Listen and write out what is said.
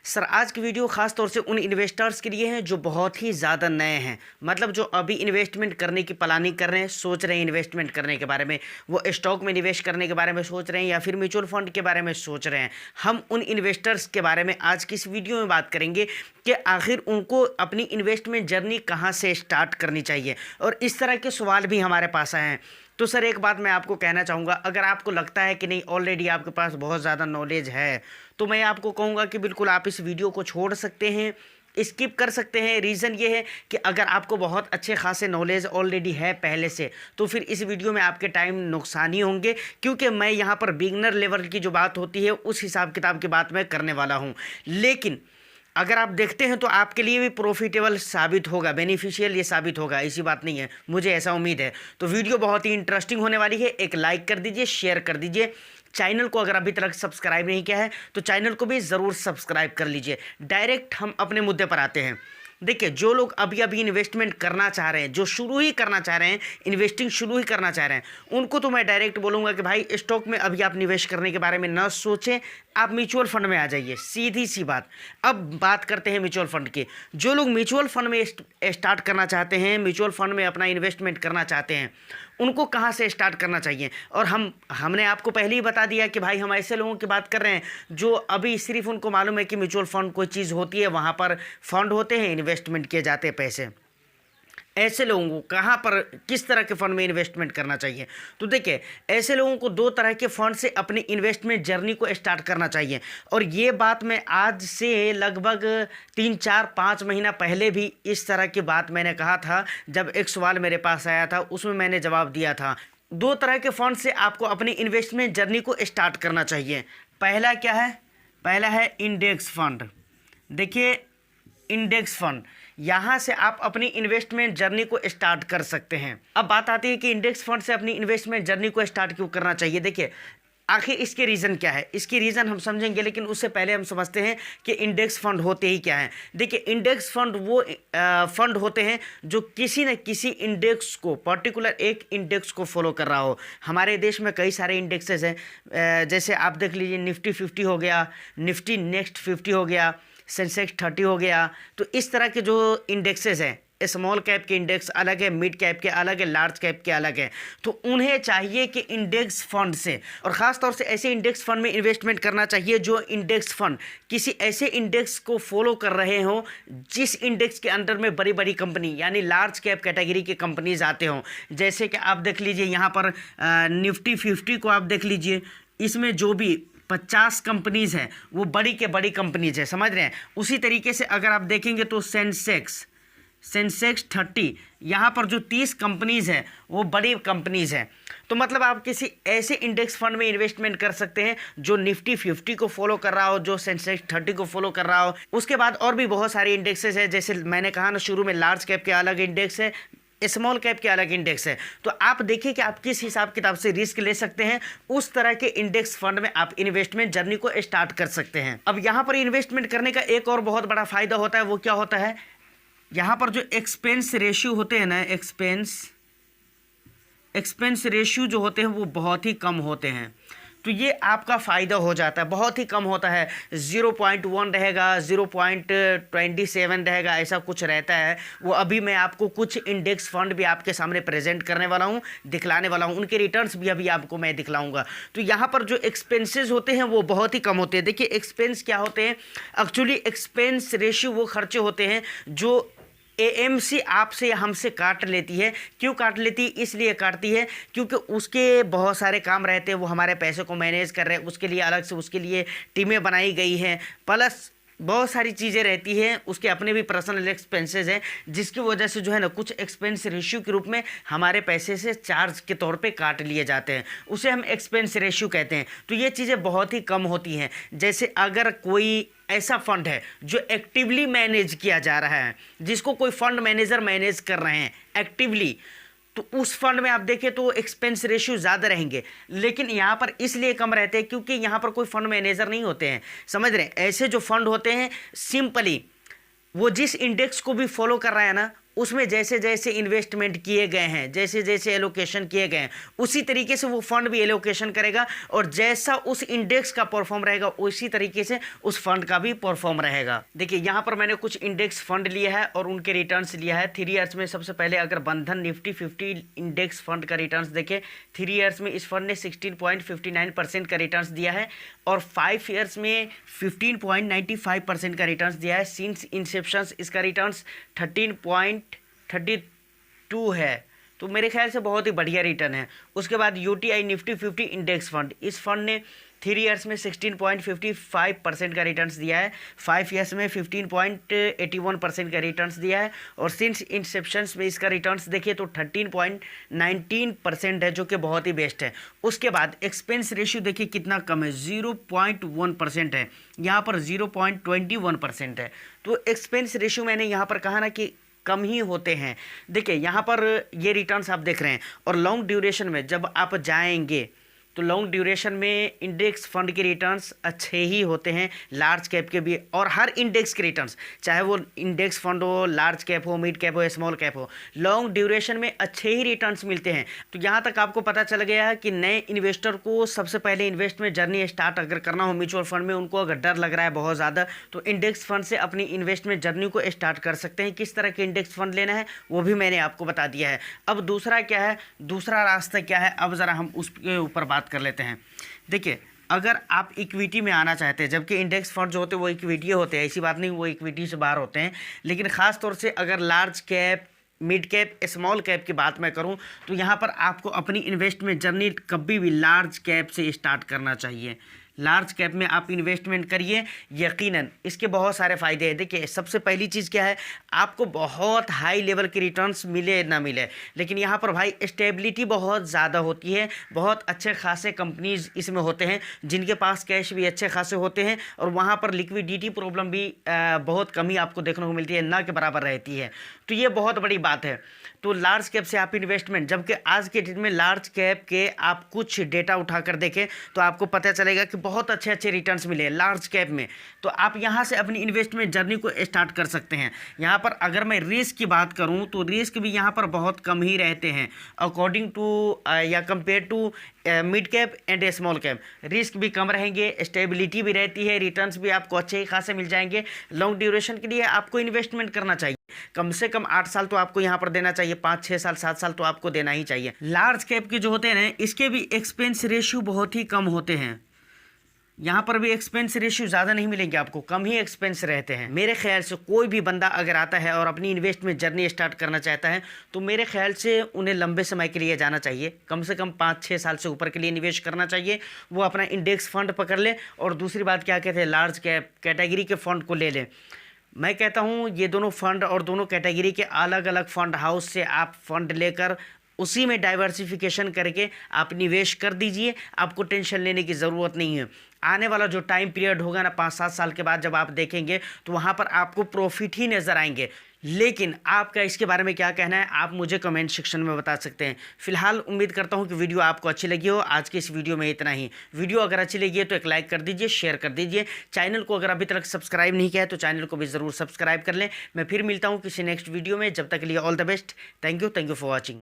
Sir आज की video खास तौर से उन इन्वेस्टर्स के लिए है जो बहुत ही ज़्यादा नए हैं, मतलब जो अभी इन्वेस्टमेंट करने की प्लानिंग कर रहे हैं, सोच रहे हैं इन्वेस्टमेंट करने के बारे में, वो स्टॉक में निवेश करने के बारे में सोच रहे हैं या फिर म्यूचुअल फंड के बारे में सोच रहे हैं। हम उन इन्वेस्टर्स के बारे में आज की इस वीडियो में बात करेंगे कि आखिर उनको अपनी इन्वेस्टमेंट जर्नी कहाँ से स्टार्ट करनी चाहिए, और इस तरह के सवाल भी हमारे पास आए हैं। तो सर एक बात मैं आपको कहना चाहूँगा, अगर आपको लगता है कि नहीं ऑलरेडी आपके पास बहुत ज़्यादा नॉलेज है, तो मैं आपको कहूँगा कि बिल्कुल आप इस वीडियो को छोड़ सकते हैं, स्किप कर सकते हैं। रीज़न ये है कि अगर आपको बहुत अच्छे खासे नॉलेज ऑलरेडी है पहले से, तो फिर इस वीडियो में आपके टाइम नुकसान ही होंगे, क्योंकि मैं यहाँ पर बिगनर लेवल की जो बात होती है उस हिसाब किताब की बात मैं करने वाला हूँ। लेकिन अगर आप देखते हैं तो आपके लिए भी प्रॉफिटेबल साबित होगा, बेनिफिशियल ये साबित होगा, ऐसी बात नहीं है, मुझे ऐसा उम्मीद है। तो वीडियो बहुत ही इंटरेस्टिंग होने वाली है। एक लाइक कर दीजिए, शेयर कर दीजिए। चैनल को अगर अभी तक सब्सक्राइब नहीं किया है तो चैनल को भी ज़रूर सब्सक्राइब कर लीजिए। डायरेक्ट हम अपने मुद्दे पर आते हैं। देखिए, जो लोग अभी अभी इन्वेस्टमेंट करना चाह रहे हैं, जो शुरू ही करना चाह रहे हैं, इन्वेस्टिंग शुरू ही करना चाह रहे हैं, उनको तो मैं डायरेक्ट बोलूँगा कि भाई स्टॉक में अभी आप निवेश करने के बारे में ना सोचें, आप म्यूचुअल फंड में आ जाइए, सीधी सी बात। अब बात करते हैं म्यूचुअल फंड की। जो लोग म्यूचुअल फंड में स्टार्ट करना चाहते हैं, म्यूचुअल फंड में अपना इन्वेस्टमेंट करना चाहते हैं, उनको कहाँ से स्टार्ट करना चाहिए। और हमने आपको पहले ही बता दिया कि भाई हम ऐसे लोगों की बात कर रहे हैं जो अभी सिर्फ उनको मालूम है कि म्यूचुअल फंड कोई चीज़ होती है, वहाँ पर फंड होते हैं, इन्वेस्टमेंट किए जाते हैं पैसे। ऐसे लोगों को कहाँ पर किस तरह के फ़ंड में इन्वेस्टमेंट करना चाहिए। तो देखिए, ऐसे लोगों को दो तरह के फ़ंड से अपनी इन्वेस्टमेंट जर्नी को स्टार्ट करना चाहिए। और ये बात मैं आज से लगभग 3-4-5 महीना पहले भी इस तरह की बात मैंने कहा था। जब एक सवाल मेरे पास आया था उसमें मैंने जवाब दिया था। दो तरह के फ़ंड से आपको अपनी इन्वेस्टमेंट जर्नी को स्टार्ट करना चाहिए। पहला क्या है? पहला है इंडेक्स फंड। देखिए, इंडेक्स फंड, यहाँ से आप अपनी इन्वेस्टमेंट जर्नी को स्टार्ट कर सकते हैं। अब बात आती है कि इंडेक्स फंड से अपनी इन्वेस्टमेंट जर्नी को स्टार्ट क्यों करना चाहिए। देखिए, आखिर इसके रीज़न क्या है, इसकी रीज़न हम समझेंगे, लेकिन उससे पहले हम समझते हैं कि इंडेक्स फंड होते ही क्या हैं। देखिए, इंडेक्स फंड वो फंड होते हैं जो किसी न किसी इंडेक्स को, पर्टिकुलर एक इंडेक्स को फॉलो कर रहा हो। हमारे देश में कई सारे इंडेक्सेस हैं, जैसे आप देख लीजिए, निफ्टी 50 हो गया, निफ्टी नेक्स्ट 50 हो गया, सेंसेक्स 30 हो गया। तो इस तरह के जो इंडेक्सेस हैं, स्मॉल कैप के इंडेक्स अलग है, मिड कैप के अलग है, लार्ज कैप के अलग है। तो उन्हें चाहिए कि इंडेक्स फंड से, और ख़ास तौर से ऐसे इंडेक्स फंड में इन्वेस्टमेंट करना चाहिए जो इंडेक्स फंड किसी ऐसे इंडेक्स को फॉलो कर रहे हों जिस इंडेक्स के अंडर में बड़ी बड़ी कंपनी यानी लार्ज कैप कैटेगरी के कंपनीज आते हों। जैसे कि आप देख लीजिए, यहाँ पर निफ्टी 50 को आप देख लीजिए, इसमें जो भी 50 कंपनीज़ हैं वो बड़ी के बड़ी कंपनीज़ है, समझ रहे हैं। उसी तरीके से अगर आप देखेंगे तो सेंसेक्स 30, यहाँ पर जो 30 कंपनीज़ हैं वो बड़ी कंपनीज़ हैं। तो मतलब आप किसी ऐसे इंडेक्स फंड में इन्वेस्टमेंट कर सकते हैं जो निफ्टी 50 को फॉलो कर रहा हो, जो सेंसेक्स 30 को फॉलो कर रहा हो। उसके बाद और भी बहुत सारे इंडेक्सेस हैं, जैसे मैंने कहा ना शुरू में, लार्ज कैप के अलग इंडेक्स है, स्मॉल कैप के अलग इंडेक्स है। तो आप देखिए कि आप किस हिसाब किताब से रिस्क ले सकते हैं, उस तरह के इंडेक्स फंड में आप इन्वेस्टमेंट जर्नी को स्टार्ट कर सकते हैं। अब यहाँ पर इन्वेस्टमेंट करने का एक और बहुत बड़ा फायदा होता है, वो क्या होता है, यहाँ पर जो एक्सपेंस रेशियो होते हैं ना, एक्सपेंस रेशियो जो होते हैं वो बहुत ही कम होते हैं। तो ये आपका फ़ायदा हो जाता है, बहुत ही कम होता है, 0.1 रहेगा, 0.27 रहेगा, ऐसा कुछ रहता है। वो अभी मैं आपको कुछ इंडेक्स फंड भी आपके सामने प्रेजेंट करने वाला हूँ, दिखलाने वाला हूँ, उनके रिटर्न्स भी अभी आपको मैं दिखलाऊंगा। तो यहाँ पर जो एक्सपेंसेस होते हैं वो बहुत ही कम होते हैं। देखिए, एक्सपेंस क्या होते हैं, एक्चुअली एक्सपेंस रेशियो वो खर्चे होते हैं जो एएमसी आपसे या हमसे काट लेती है। क्यों काट लेती है? इसलिए काटती है क्योंकि उसके बहुत सारे काम रहते हैं, वो हमारे पैसे को मैनेज कर रहे हैं, उसके लिए अलग से उसके लिए टीमें बनाई गई हैं, प्लस बहुत सारी चीज़ें रहती हैं, उसके अपने भी पर्सनल एक्सपेंसेस हैं, जिसकी वजह से जो है ना कुछ एक्सपेंस रेशियो के रूप में हमारे पैसे से चार्ज के तौर पे काट लिए जाते हैं, उसे हम एक्सपेंस रेशियो कहते हैं। तो ये चीज़ें बहुत ही कम होती हैं। जैसे अगर कोई ऐसा फंड है जो एक्टिवली मैनेज किया जा रहा है, जिसको कोई फंड मैनेजर मैनेज कर रहे हैं एक्टिवली, तो उस फंड में आप देखें तो एक्सपेंस रेशियो ज़्यादा रहेंगे। लेकिन यहाँ पर इसलिए कम रहते हैं क्योंकि यहाँ पर कोई फंड मैनेजर नहीं होते हैं, समझ रहे हैं। ऐसे जो फंड होते हैं सिंपली वो जिस इंडेक्स को भी फॉलो कर रहा है ना, उसमें जैसे जैसे इन्वेस्टमेंट किए गए हैं, जैसे जैसे एलोकेशन किए गए हैं, उसी तरीके से वो फंड भी एलोकेशन करेगा, और जैसा उस इंडेक्स का परफॉर्म रहेगा उसी तरीके से उस फंड का भी परफॉर्म रहेगा। देखिए यहाँ पर मैंने कुछ इंडेक्स फंड लिया है और उनके रिटर्न्स लिया है 3 ईयर्स में। सबसे पहले अगर बंधन निफ्टी 50 इंडेक्स फंड का रिटर्न्स देखें, 3 ईयर्स में इस फंड ने 16.59% का रिटर्न्स दिया है, और 5 ईयर्स में 15.95% का रिटर्न्स दिया है। सिंस इंसेप्शन इसका रिटर्न्स 13.32 है, तो मेरे ख्याल से बहुत ही बढ़िया रिटर्न है। उसके बाद यूटीआई निफ्टी 50 इंडेक्स फंड, इस फंड ने 3 ईयर्स में 16.55% का रिटर्न्स दिया है, 5 ईयर्स में 15.81% का रिटर्न्स दिया है, और सिंस इंसेप्शंस में इसका रिटर्न्स देखिए तो 13.19% है, जो कि बहुत ही बेस्ट है। उसके बाद एक्सपेंस रेशियो देखिए कितना कम है, 0.1% है, यहाँ पर 0.21% है। तो एक्सपेंस रेशियो मैंने यहाँ पर कहा ना कि कम ही होते हैं। देखिए यहाँ पर ये रिटर्न्स आप देख रहे हैं, और लॉन्ग ड्यूरेशन में जब आप जाएंगे तो लॉन्ग ड्यूरेशन में इंडेक्स फंड के रिटर्न्स अच्छे ही होते हैं, लार्ज कैप के भी, और हर इंडेक्स के रिटर्न्स, चाहे वो इंडेक्स फंड हो, लार्ज कैप हो, मिड कैप हो, स्मॉल कैप हो, लॉन्ग ड्यूरेशन में अच्छे ही रिटर्न्स मिलते हैं। तो यहाँ तक आपको पता चल गया है कि नए इन्वेस्टर को सबसे पहले इन्वेस्टमेंट जर्नी स्टार्ट अगर करना हो म्यूचुअल फंड में, उनको अगर डर लग रहा है बहुत ज़्यादा, तो इंडेक्स फंड से अपनी इन्वेस्टमेंट जर्नी को स्टार्ट कर सकते हैं। किस तरह के इंडेक्स फंड लेना है वो भी मैंने आपको बता दिया है। अब दूसरा क्या है, दूसरा रास्ता क्या है, अब ज़रा हम उसके ऊपर बात कर लेते हैं। देखिए अगर आप इक्विटी में आना चाहते हैं, जबकि इंडेक्स फंड जो होते हैं वो इक्विटी होते हैं, ऐसी बात नहीं वो इक्विटी से बाहर होते हैं, लेकिन ख़ास तौर से अगर large cap, mid cap, small cap की बात मैं करूं तो यहाँ पर आपको अपनी इन्वेस्टमेंट जर्नी कभी भी लार्ज कैप से स्टार्ट करना चाहिए। लार्ज कैप में आप इन्वेस्टमेंट करिए, यकीनन इसके बहुत सारे फ़ायदे हैं। देखिए सबसे पहली चीज़ क्या है, आपको बहुत हाई लेवल के रिटर्न्स मिले ना मिले, लेकिन यहाँ पर भाई स्टेबिलिटी बहुत ज़्यादा होती है। बहुत अच्छे खासे कंपनीज इसमें होते हैं जिनके पास कैश भी अच्छे खासे होते हैं, और वहाँ पर लिक्विडिटी प्रॉब्लम भी बहुत कम ही आपको देखने को मिलती है, ना के बराबर रहती है। तो ये बहुत बड़ी बात है। तो लार्ज कैप से आप इन्वेस्टमेंट, जबकि आज के डेट में लार्ज कैप के आप कुछ डेटा उठाकर देखें तो आपको पता चलेगा कि बहुत अच्छे अच्छे रिटर्न्स मिले लार्ज कैप में। तो आप यहाँ से अपनी इन्वेस्टमेंट जर्नी को स्टार्ट कर सकते हैं। यहाँ पर अगर मैं रिस्क की बात करूँ तो रिस्क भी यहाँ पर बहुत कम ही रहते हैं अकॉर्डिंग टू या compare to mid cap and small cap. Risk भी कम रहेंगे, स्टेबिलिटी भी रहती है, रिटर्न्स भी आपको अच्छे खासे मिल जाएंगे। लॉन्ग ड्यूरेशन के लिए आपको इन्वेस्टमेंट करना चाहिए, कम से कम 8 साल तो आपको यहाँ पर देना चाहिए, 5, 6 साल, 7 साल तो आपको देना ही चाहिए। लार्ज कैप के जो होते हैं ना, इसके भी एक्सपेंस रेशियो बहुत ही कम होते हैं। यहाँ पर भी एक्सपेंस रेशियो ज़्यादा नहीं मिलेंगे आपको, कम ही एक्सपेंस रहते हैं। मेरे ख्याल से कोई भी बंदा अगर आता है और अपनी इन्वेस्टमेंट जर्नी स्टार्ट करना चाहता है तो मेरे ख्याल से उन्हें लंबे समय के लिए जाना चाहिए, कम से कम 5-6 साल से ऊपर के लिए निवेश करना चाहिए। वो अपना इंडेक्स फंड पकड़ ले, और दूसरी बात क्या कहते हैं, लार्ज कैप कैटेगरी के फंड को ले लें। मैं कहता हूँ ये दोनों फंड और दोनों कैटेगरी के अलग अलग फंड हाउस से आप फंड लेकर उसी में डाइवर्सिफिकेशन करके आप निवेश कर दीजिए, आपको टेंशन लेने की ज़रूरत नहीं है। आने वाला जो टाइम पीरियड होगा ना 5-7 साल के बाद जब आप देखेंगे तो वहाँ पर आपको प्रॉफिट ही नज़र आएंगे। लेकिन आपका इसके बारे में क्या कहना है आप मुझे कमेंट सेक्शन में बता सकते हैं। फिलहाल उम्मीद करता हूँ कि वीडियो आपको अच्छी लगी हो। आज की इस वीडियो में इतना ही। वीडियो अगर अच्छी लगी है तो एक लाइक कर दीजिए, शेयर कर दीजिए। चैनल को अगर अभी तक सब्सक्राइब नहीं किया है तो चैनल को भी ज़रूर सब्सक्राइब कर लें। मैं फिर मिलता हूँ किसी नेक्स्ट वीडियो में, जब तक के लिए all the best. Thank you for watching.